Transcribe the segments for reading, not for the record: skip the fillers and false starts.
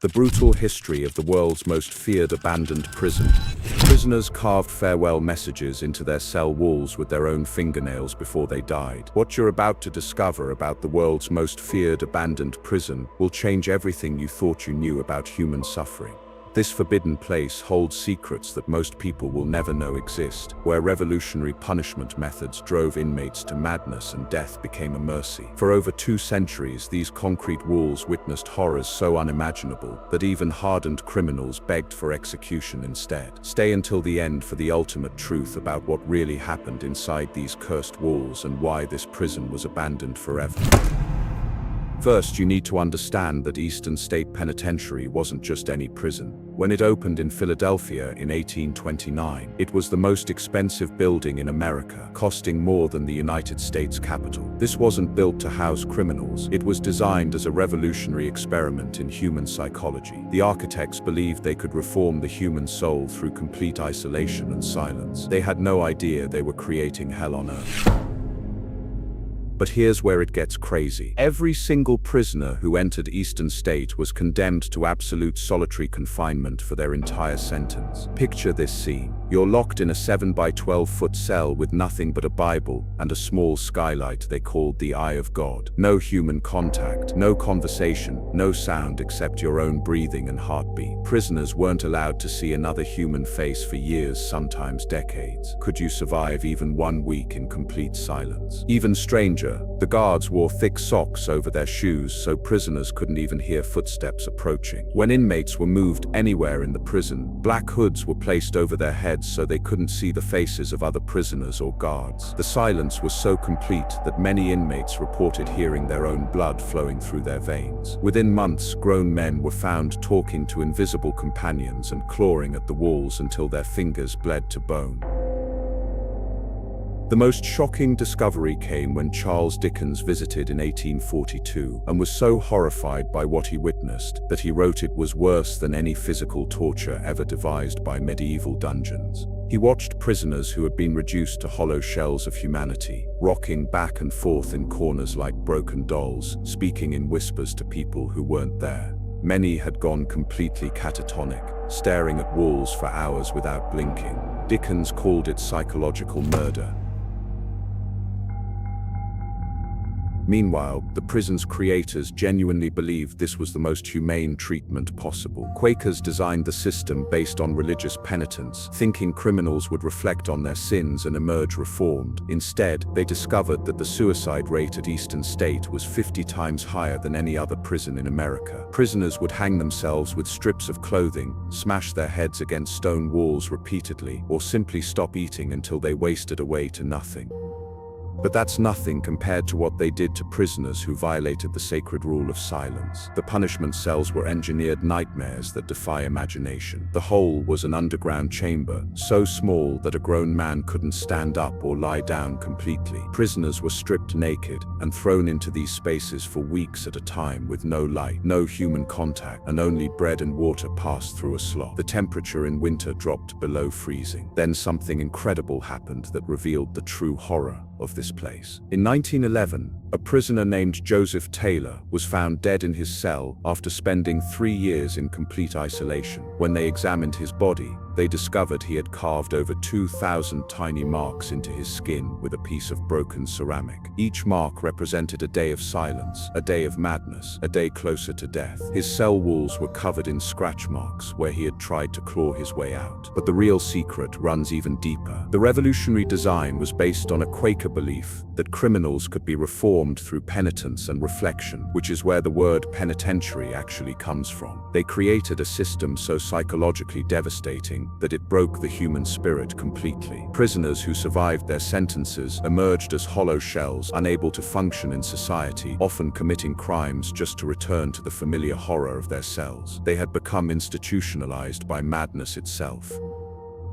The brutal history of the world's most feared abandoned prison. Prisoners carved farewell messages into their cell walls with their own fingernails before they died. What you're about to discover about the world's most feared abandoned prison will change everything you thought you knew about human suffering. This forbidden place holds secrets that most people will never know exist, where revolutionary punishment methods drove inmates to madness and death became a mercy. For over 2 centuries, these concrete walls witnessed horrors so unimaginable that even hardened criminals begged for execution instead. Stay until the end for the ultimate truth about what really happened inside these cursed walls and why this prison was abandoned forever. First, you need to understand that Eastern State Penitentiary wasn't just any prison. When it opened in Philadelphia in 1829, it was the most expensive building in America, costing more than the United States Capitol. This wasn't built to house criminals. It was designed as a revolutionary experiment in human psychology. The architects believed they could reform the human soul through complete isolation and silence. They had no idea they were creating hell on earth. But here's where it gets crazy. Every single prisoner who entered Eastern State was condemned to absolute solitary confinement for their entire sentence. Picture this scene. You're locked in a 7 by 12-foot cell with nothing but a Bible and a small skylight they called the Eye of God. No human contact, no conversation, no sound except your own breathing and heartbeat. Prisoners weren't allowed to see another human face for years, sometimes decades. Could you survive even 1 week in complete silence? Even stranger, the guards wore thick socks over their shoes so prisoners couldn't even hear footsteps approaching. When inmates were moved anywhere in the prison, black hoods were placed over their heads so they couldn't see the faces of other prisoners or guards. The silence was so complete that many inmates reported hearing their own blood flowing through their veins. Within months, grown men were found talking to invisible companions and clawing at the walls until their fingers bled to bone. The most shocking discovery came when Charles Dickens visited in 1842 and was so horrified by what he witnessed that he wrote it was worse than any physical torture ever devised by medieval dungeons. He watched prisoners who had been reduced to hollow shells of humanity, rocking back and forth in corners like broken dolls, speaking in whispers to people who weren't there. Many had gone completely catatonic, staring at walls for hours without blinking. Dickens called it psychological murder. Meanwhile, the prison's creators genuinely believed this was the most humane treatment possible. Quakers designed the system based on religious penitence, thinking criminals would reflect on their sins and emerge reformed. Instead, they discovered that the suicide rate at Eastern State was 50 times higher than any other prison in America. Prisoners would hang themselves with strips of clothing, smash their heads against stone walls repeatedly, or simply stop eating until they wasted away to nothing. But that's nothing compared to what they did to prisoners who violated the sacred rule of silence. The punishment cells were engineered nightmares that defy imagination. The hole was an underground chamber, so small that a grown man couldn't stand up or lie down completely. Prisoners were stripped naked and thrown into these spaces for weeks at a time with no light, no human contact, and only bread and water passed through a slot. The temperature in winter dropped below freezing. Then something incredible happened that revealed the true horror of this place. In 1911, a prisoner named Joseph Taylor was found dead in his cell after spending 3 years in complete isolation. When they examined his body, they discovered he had carved over 2,000 tiny marks into his skin with a piece of broken ceramic. Each mark represented a day of silence, a day of madness, a day closer to death. His cell walls were covered in scratch marks where he had tried to claw his way out. But the real secret runs even deeper. The revolutionary design was based on a Quaker belief that criminals could be reformed through penitence and reflection, which is where the word penitentiary actually comes from. They created a system so psychologically devastating that it broke the human spirit completely. Prisoners who survived their sentences emerged as hollow shells, unable to function in society, often committing crimes just to return to the familiar horror of their cells. They had become institutionalized by madness itself.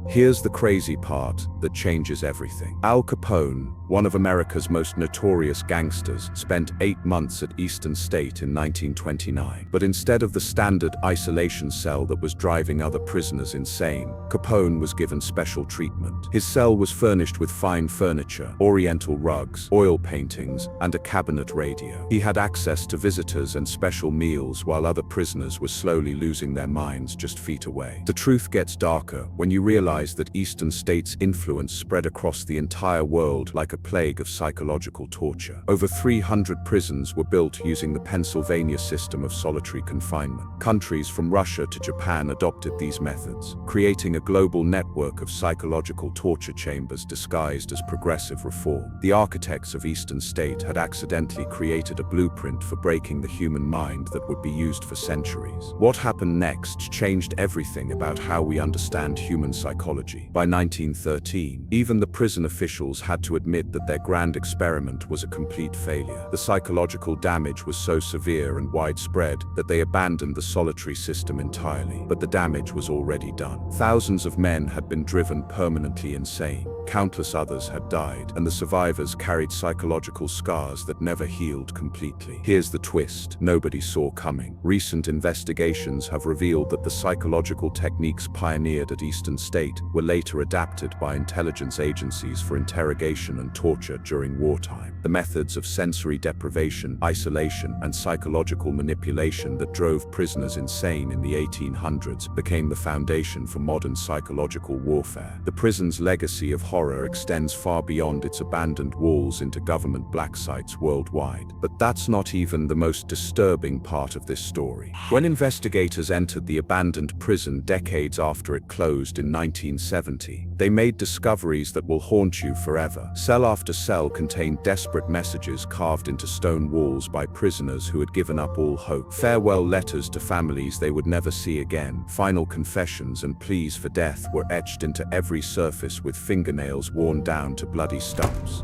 Here's the crazy part that changes everything. Al Capone, one of America's most notorious gangsters, spent 8 months at Eastern State in 1929. But instead of the standard isolation cell that was driving other prisoners insane, Capone was given special treatment. His cell was furnished with fine furniture, oriental rugs, oil paintings, and a cabinet radio. He had access to visitors and special meals while other prisoners were slowly losing their minds just feet away. The truth gets darker when you realize that Eastern State's influence spread across the entire world like a plague of psychological torture. Over 300 prisons were built using the Pennsylvania system of solitary confinement. Countries from Russia to Japan adopted these methods, creating a global network of psychological torture chambers disguised as progressive reform. The architects of Eastern State had accidentally created a blueprint for breaking the human mind that would be used for centuries. What happened next changed everything about how we understand human psychology. By 1913, even the prison officials had to admit that their grand experiment was a complete failure. The psychological damage was so severe and widespread that they abandoned the solitary system entirely. But the damage was already done. Thousands of men had been driven permanently insane. Countless others had died, and the survivors carried psychological scars that never healed completely. Here's the twist nobody saw coming. Recent investigations have revealed that the psychological techniques pioneered at Eastern State were later adapted by intelligence agencies for interrogation and torture during wartime. The methods of sensory deprivation, isolation, and psychological manipulation that drove prisoners insane in the 1800s became the foundation for modern psychological warfare. The prison's legacy of horror extends far beyond its abandoned walls into government black sites worldwide. But that's not even the most disturbing part of this story. When investigators entered the abandoned prison decades after it closed in 1970, they made discoveries that will haunt you forever. Cell after cell contained desperate messages carved into stone walls by prisoners who had given up all hope. Farewell letters to families they would never see again. Final confessions and pleas for death were etched into every surface with fingernails worn down to bloody stumps.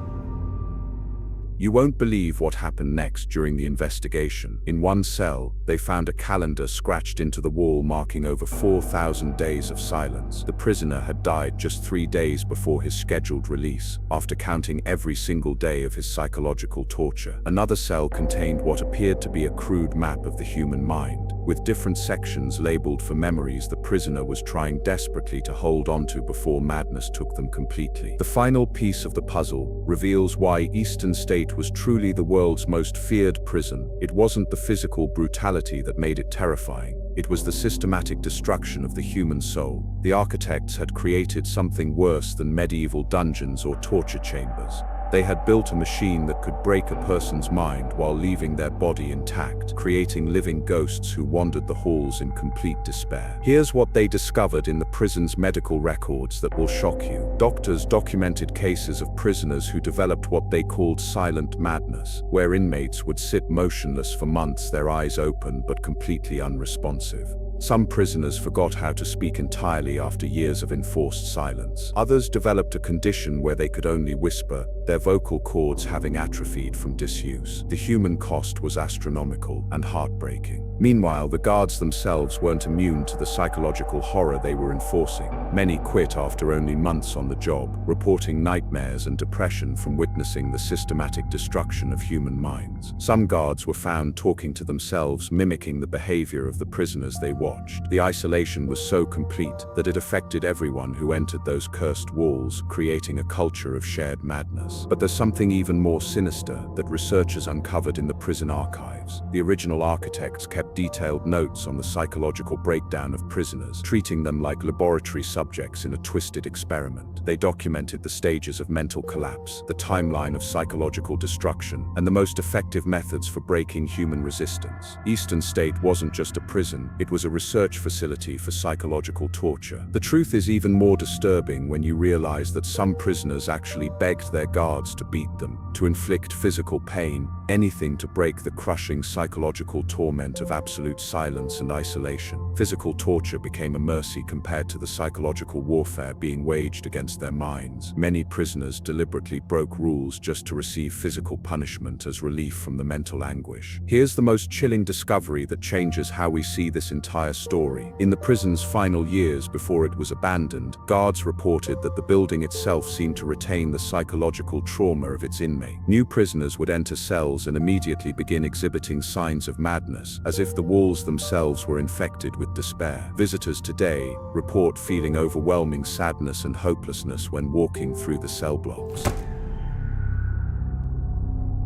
You won't believe what happened next during the investigation. In one cell, they found a calendar scratched into the wall marking over 4,000 days of silence. The prisoner had died just 3 days before his scheduled release, after counting every single day of his psychological torture. Another cell contained what appeared to be a crude map of the human mind, with different sections labeled for memories the prisoner was trying desperately to hold onto before madness took them completely. The final piece of the puzzle reveals why Eastern State was truly the world's most feared prison. It wasn't the physical brutality that made it terrifying. It was the systematic destruction of the human soul. The architects had created something worse than medieval dungeons or torture chambers. They had built a machine that could break a person's mind while leaving their body intact, creating living ghosts who wandered the halls in complete despair. Here's what they discovered in the prison's medical records that will shock you. Doctors documented cases of prisoners who developed what they called silent madness, where inmates would sit motionless for months, their eyes open but completely unresponsive. Some prisoners forgot how to speak entirely after years of enforced silence. Others developed a condition where they could only whisper, their vocal cords having atrophied from disuse. The human cost was astronomical and heartbreaking. Meanwhile, the guards themselves weren't immune to the psychological horror they were enforcing. Many quit after only months on the job, reporting nightmares and depression from witnessing the systematic destruction of human minds. Some guards were found talking to themselves, mimicking the behavior of the prisoners they watched. The isolation was so complete that it affected everyone who entered those cursed walls, creating a culture of shared madness. But there's something even more sinister that researchers uncovered in the prison archives. The original architects kept detailed notes on the psychological breakdown of prisoners, treating them like laboratory subjects in a twisted experiment. They documented the stages of mental collapse, the timeline of psychological destruction, and the most effective methods for breaking human resistance. Eastern State wasn't just a prison, it was a research facility for psychological torture. The truth is even more disturbing when you realize that some prisoners actually begged their guards to beat them, to inflict physical pain, anything to break the crushing psychological torment of absolute silence and isolation. Physical torture became a mercy compared to the psychological warfare being waged against their minds. Many prisoners deliberately broke rules just to receive physical punishment as relief from the mental anguish. Here's the most chilling discovery that changes how we see this entire entire story. In the prison's final years before it was abandoned, guards reported that the building itself seemed to retain the psychological trauma of its inmate. New prisoners would enter cells and immediately begin exhibiting signs of madness, as if the walls themselves were infected with despair. Visitors today report feeling overwhelming sadness and hopelessness when walking through the cell blocks.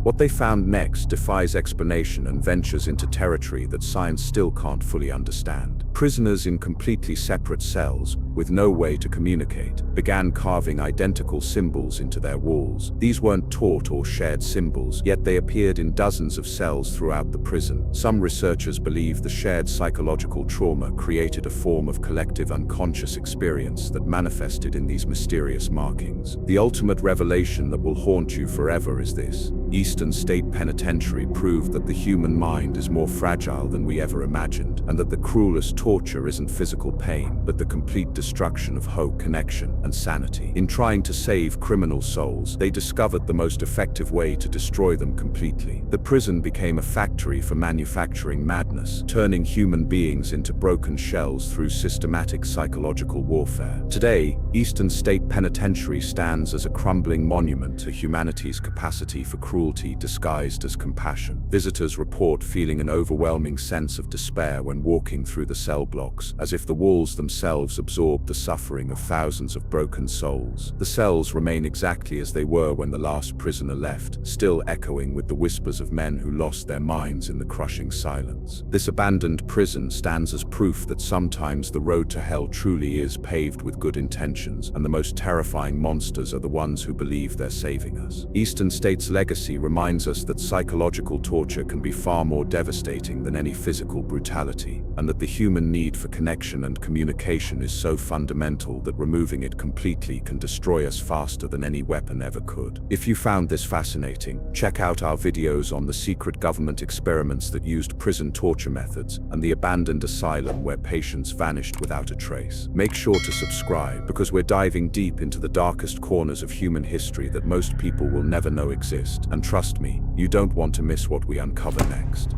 What they found next defies explanation and ventures into territory that science still can't fully understand. Prisoners in completely separate cells, with no way to communicate, began carving identical symbols into their walls. These weren't taught or shared symbols, yet they appeared in dozens of cells throughout the prison. Some researchers believe the shared psychological trauma created a form of collective unconscious experience that manifested in these mysterious markings. The ultimate revelation that will haunt you forever is this: Eastern State Penitentiary proved that the human mind is more fragile than we ever imagined, and that the cruelest torture isn't physical pain, but the complete destruction of hope, connection, and sanity. In trying to save criminal souls, they discovered the most effective way to destroy them completely. The prison became a factory for manufacturing madness, turning human beings into broken shells through systematic psychological warfare. Today, Eastern State Penitentiary stands as a crumbling monument to humanity's capacity for cruelty disguised as compassion. Visitors report feeling an overwhelming sense of despair when walking through the cell blocks, as if the walls themselves absorbed the suffering of thousands of broken souls. The cells remain exactly as they were when the last prisoner left, still echoing with the whispers of men who lost their minds in the crushing silence. This abandoned prison stands as proof that sometimes the road to hell truly is paved with good intentions, and the most terrifying monsters are the ones who believe they're saving us. Eastern State's legacy reminds us that psychological torture can be far more devastating than any physical brutality, and that the human need for connection and communication is so fundamental that removing it completely can destroy us faster than any weapon ever could. If you found this fascinating, check out our videos on the secret government experiments that used prison torture methods and the abandoned asylum where patients vanished without a trace. Make sure to subscribe, because we're diving deep into the darkest corners of human history that most people will never know exist. And trust me, you don't want to miss what we uncover next.